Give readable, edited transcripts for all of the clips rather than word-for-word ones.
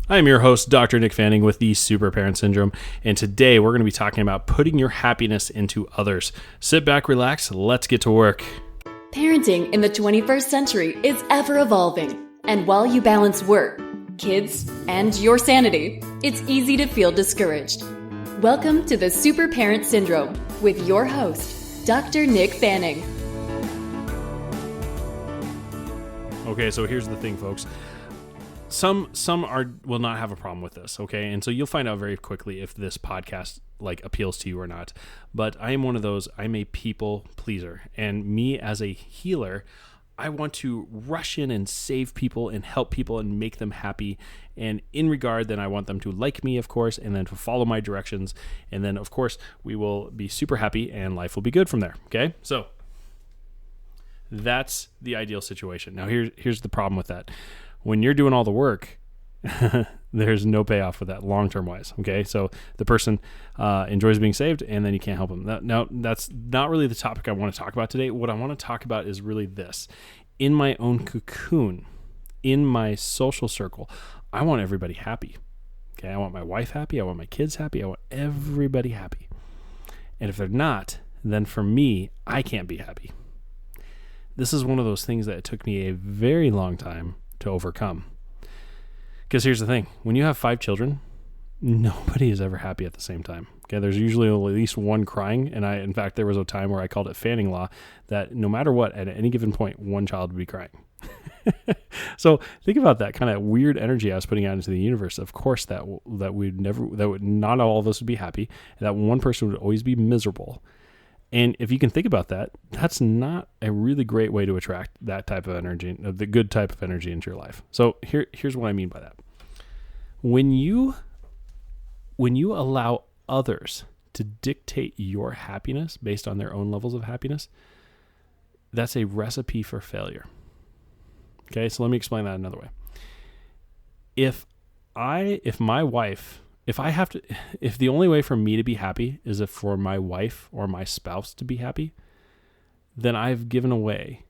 I am your host, Dr. Nick Fanning with the Super Parent Syndrome, and today we're going to be talking about putting your happiness into others. Sit back, relax, let's get to work. Parenting in the 21st century is ever evolving, and while you balance work, kids, and your sanity, it's easy to feel discouraged. Welcome to the Super Parent Syndrome with your host, Dr. Nick Fanning. Okay, so here's the thing, folks. Some will not have a problem with this, okay? And so you'll find out very quickly if this podcast appeals to you or not. But I am one of those, I'm a people pleaser. And me as a healer, I want to rush in and save people and help people and make them happy. And in regard, then I want them to like me, of course, and then to follow my directions. And then, of course, we will be super happy and life will be good from there, okay? So that's the ideal situation. Now, here's the problem with that. When you're doing all the work, there's no payoff for that long-term wise, okay? So the person enjoys being saved, and then you can't help them. Now, that's not really the topic I want to talk about today. What I want to talk about is really this. In my own cocoon, in my social circle, I want everybody happy, okay? I want my wife happy. I want my kids happy. I want everybody happy. And if they're not, then for me, I can't be happy. This is one of those things that it took me a very long time to overcome. Because here's the thing, when you have 5 children, nobody is ever happy at the same time. Okay, there's usually at least one crying, and in fact, there was a time where I called it Fanning Law, that no matter what, at any given point, one child would be crying. So think about that kind of weird energy I was putting out into the universe. Of course, that not all of us would be happy, and that one person would always be miserable. And if you can think about that, that's not a really great way to attract that type of energy, the good type of energy into your life. So here's what I mean by that. When you allow others to dictate your happiness based on their own levels of happiness, that's a recipe for failure. Okay, so let me explain that another way. If the only way for me to be happy is if for my wife or my spouse to be happy, then I've given away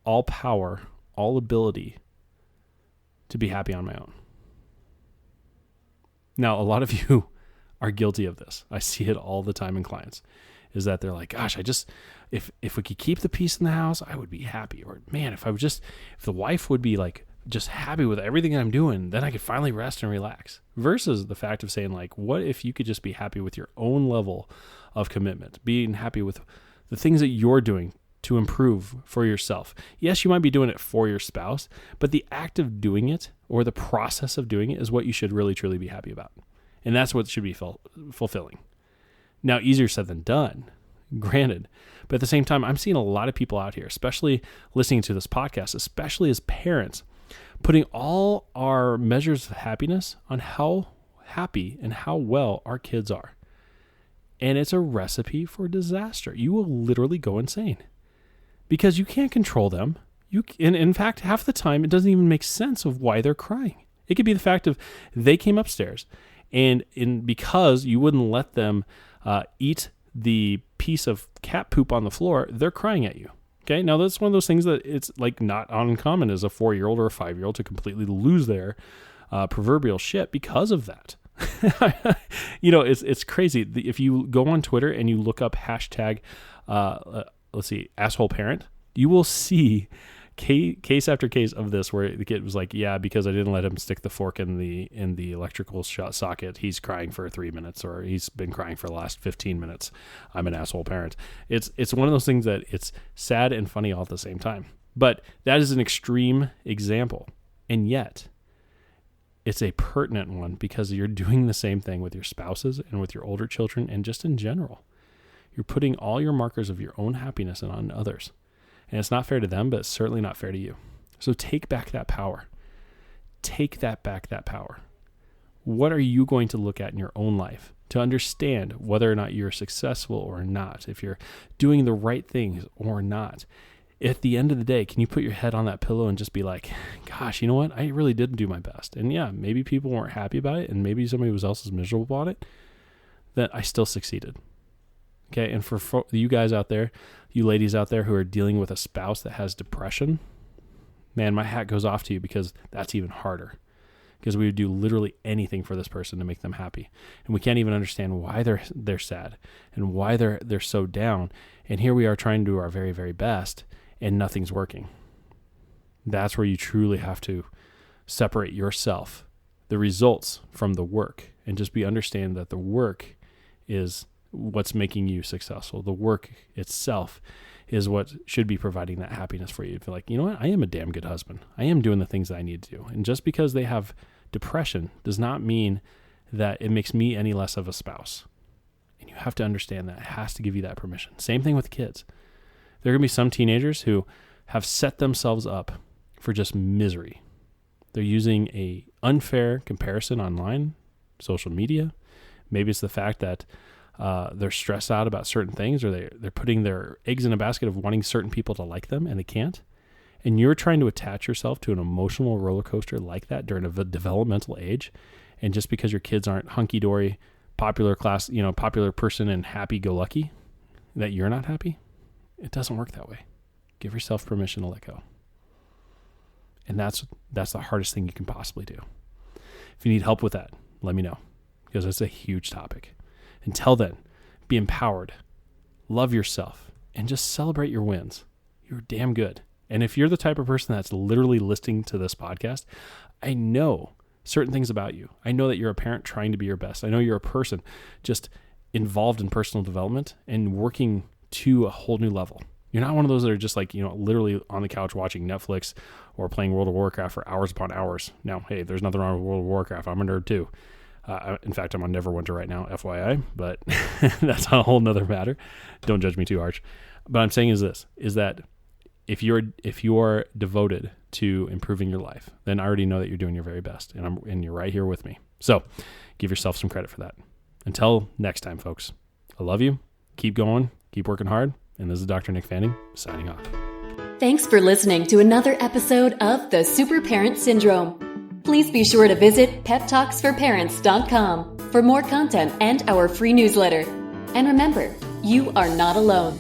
all power, all ability to be happy on my own. Now, a lot of you are guilty of this. I see it all the time in clients, is that they're like, gosh, if we could keep the peace in the house, I would be happy. Or man, if the wife would be just happy with everything I'm doing, then I could finally rest and relax. Versus the fact of saying what if you could just be happy with your own level of commitment, being happy with the things that you're doing to improve for yourself. Yes, you might be doing it for your spouse, but the act of doing it or the process of doing it is what you should really, truly be happy about. And that's what should be fulfilling. Now, easier said than done, granted. But at the same time, I'm seeing a lot of people out here, especially listening to this podcast, especially as parents, putting all our measures of happiness on how happy and how well our kids are. And it's a recipe for disaster. You will literally go insane because you can't control them. And in fact, half the time, it doesn't even make sense of why they're crying. It could be the fact of they came upstairs and because you wouldn't let them eat the piece of cat poop on the floor, they're crying at you. Okay, now that's one of those things that it's not uncommon as a 4-year-old or a 5-year-old to completely lose their proverbial shit because of that. It's crazy. If you go on Twitter and you look up hashtag, asshole parent, you will see case after case of this where the kid was like, yeah, because I didn't let him stick the fork in the electrical socket, he's crying for 3 minutes, or he's been crying for the last 15 minutes. I'm an asshole parent. It's one of those things that it's sad and funny all at the same time. But that is an extreme example. And yet it's a pertinent one because you're doing the same thing with your spouses and with your older children and just in general. You're putting all your markers of your own happiness on others. And it's not fair to them, but it's certainly not fair to you. So take back that power. Take that power. What are you going to look at in your own life to understand whether or not you're successful or not, if you're doing the right things or not? At the end of the day, can you put your head on that pillow and just be like, gosh, you know what? I really didn't do my best. And yeah, maybe people weren't happy about it, and maybe somebody else is miserable about it, that I still succeeded. Okay, and for you guys out there, you ladies out there who are dealing with a spouse that has depression, man, my hat goes off to you because that's even harder. because we would do literally anything for this person to make them happy. And we can't even understand why they're sad and why they're so down. And here we are trying to do our very, very best and nothing's working. That's where you truly have to separate yourself, the results from the work, and just understand that the work is what's making you successful. The work itself is what should be providing that happiness for you. To feel like, you know what, I am a damn good husband. I am doing the things that I need to do. And just because they have depression does not mean that it makes me any less of a spouse. And you have to understand that. It has to give you that permission. Same thing with kids. There are going to be some teenagers who have set themselves up for just misery. They're using a unfair comparison online, social media. Maybe it's the fact that they're stressed out about certain things, or they're putting their eggs in a basket of wanting certain people to like them, and they can't. And you're trying to attach yourself to an emotional roller coaster like that during a developmental age. And just because your kids aren't hunky-dory, popular person and happy-go-lucky, that you're not happy, it doesn't work that way. Give yourself permission to let go. And that's the hardest thing you can possibly do. If you need help with that, let me know, because it's a huge topic. Until then, be empowered, love yourself, and just celebrate your wins. You're damn good. And if you're the type of person that's literally listening to this podcast, I know certain things about you. I know that you're a parent trying to be your best. I know you're a person just involved in personal development and working to a whole new level. You're not one of those that are just like, literally on the couch watching Netflix or playing World of Warcraft for hours upon hours. Now, hey, there's nothing wrong with World of Warcraft. I'm a nerd too. In fact, I'm on Neverwinter right now, FYI, but that's a whole nother matter. Don't judge me too harsh. But I'm saying is that if you're devoted to improving your life, then I already know that you're doing your very best, and you're right here with me. So give yourself some credit for that. Until next time, folks, I love you. Keep going. Keep working hard. And this is Dr. Nick Fanning signing off. Thanks for listening to another episode of The Super Parent Syndrome. Please be sure to visit peptalksforparents.com for more content and our free newsletter. And remember, you are not alone.